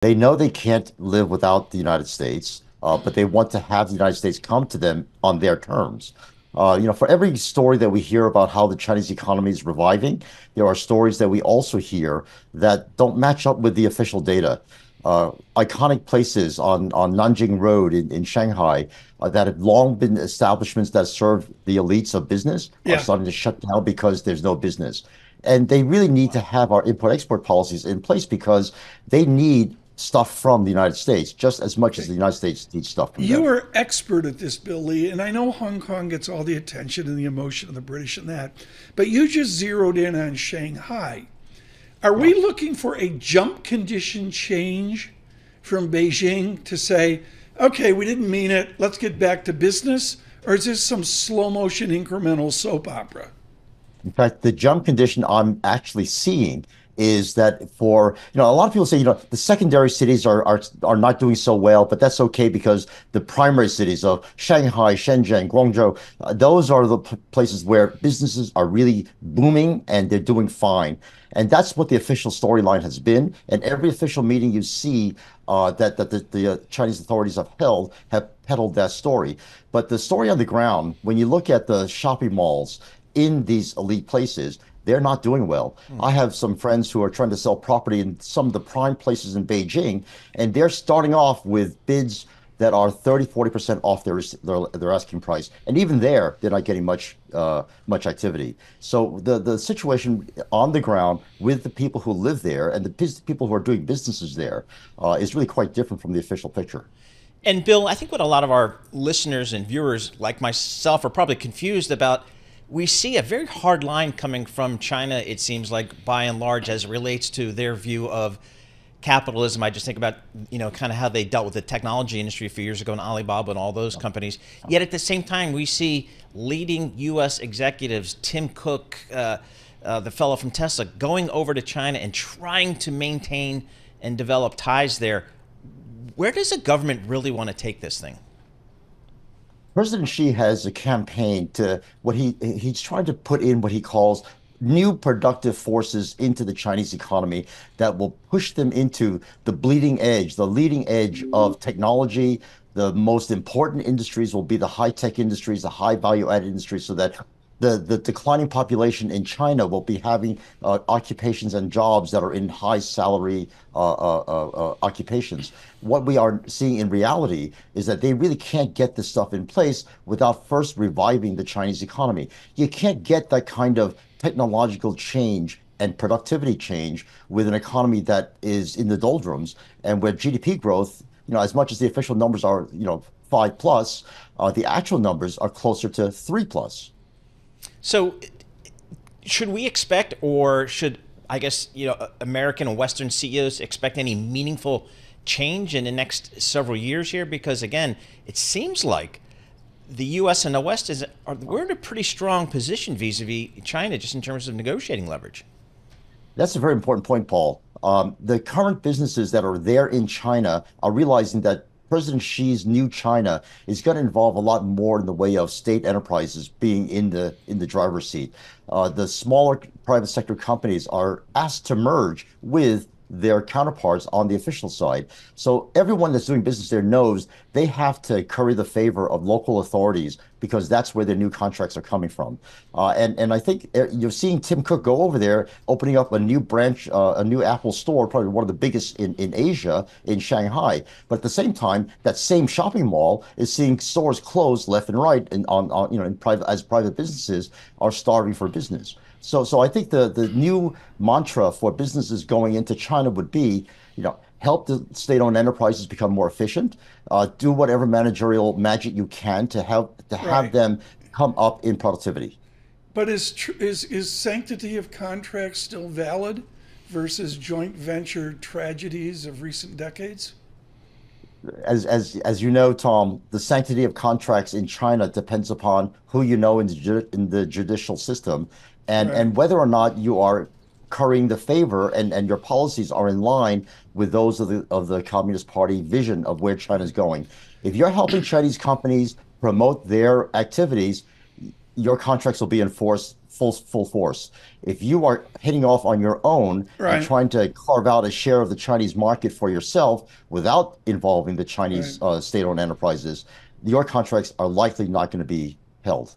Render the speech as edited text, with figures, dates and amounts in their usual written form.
They know they can't live without the United States, but they want to have the United States come to them on their terms. For every story that we hear about how the Chinese economy is reviving, there are stories that we also hear that don't match up with the official data. Iconic places on Nanjing Road in Shanghai that have long been establishments that serve the elites of business are Yeah. starting to shut down because there's no business. And they really need to have our import-export policies in place because they need stuff from the United States just as much as Okay. the United States needs stuff from You them. are expert at this, Bill Lee, and I know Hong Kong gets all the attention and the emotion of the British and that, but you just zeroed in on Shanghai. Are we looking for a jump condition change from Beijing to say, okay, we didn't mean it, let's get back to business? Or is this some slow motion incremental soap opera? In fact, the jump condition I'm actually seeing is that for, a lot of people say, the secondary cities are not doing so well, but that's okay because the primary cities of Shanghai, Shenzhen, Guangzhou, those are the places where businesses are really booming and they're doing fine. And that's what the official storyline has been. And every official meeting you see that the Chinese authorities have held have peddled that story. But the story on the ground, when you look at the shopping malls in these elite places, they're not doing well. I have some friends who are trying to sell property in some of the prime places in Beijing, and they're starting off with bids that are 30, 40% off their asking price. And even there, they're not getting much activity. So the situation on the ground with the people who live there and the people who are doing businesses there is really quite different from the official picture. And Bill, I think what a lot of our listeners and viewers, like myself, are probably confused about, we see a very hard line coming from China, it seems like, by and large, as it relates to their view of capitalism. I just think about, kind of how they dealt with the technology industry a few years ago and Alibaba and all those companies. Yet at the same time, we see leading U.S. executives, Tim Cook, the fellow from Tesla, going over to China and trying to maintain and develop ties there. Where does the government really want to take this thing? President Xi has a campaign to what he's trying to put in what he calls new productive forces into the Chinese economy that will push them into the bleeding edge, the leading edge of technology. The most important industries will be the high-tech industries, the high value-added industries, so that the declining population in China will be having occupations and jobs that are in high salary occupations. What we are seeing in reality is that they really can't get this stuff in place without first reviving the Chinese economy. You can't get that kind of technological change and productivity change with an economy that is in the doldrums and where GDP growth, as much as the official numbers are, 5 plus, the actual numbers are closer to 3 plus. So, should we expect, or should, I guess, American and Western CEOs expect any meaningful change in the next several years here? Because again, it seems like the U.S. and the West we're in a pretty strong position vis-a-vis China, just in terms of negotiating leverage. That's a very important point, Paul. The current businesses that are there in China are realizing that President Xi's new China is going to involve a lot more in the way of state enterprises being in the driver's seat. The smaller private sector companies are asked to merge with their counterparts on the official side. So everyone that's doing business there knows they have to curry the favor of local authorities because that's where their new contracts are coming from. And I think you're seeing Tim Cook go over there, opening up a new branch, a new Apple store, probably one of the biggest in Asia, in Shanghai. But at the same time, that same shopping mall is seeing stores closed left and right, and in private businesses are starving for business. So I think the new mantra for businesses going into China would be, help the state-owned enterprises become more efficient, do whatever managerial magic you can to have Right. them come up in productivity. But is sanctity of contract still valid versus joint venture tragedies of recent decades? As you know, Tom, the sanctity of contracts in China depends upon who you know in the judicial system, Right. and whether or not you are currying the favor and your policies are in line with those of the Communist Party vision of where China's going. If you're helping Chinese companies promote their activities, your contracts will be enforced full force. If you are heading off on your own and trying to carve out a share of the Chinese market for yourself without involving the Chinese state-owned enterprises, your contracts are likely not going to be held.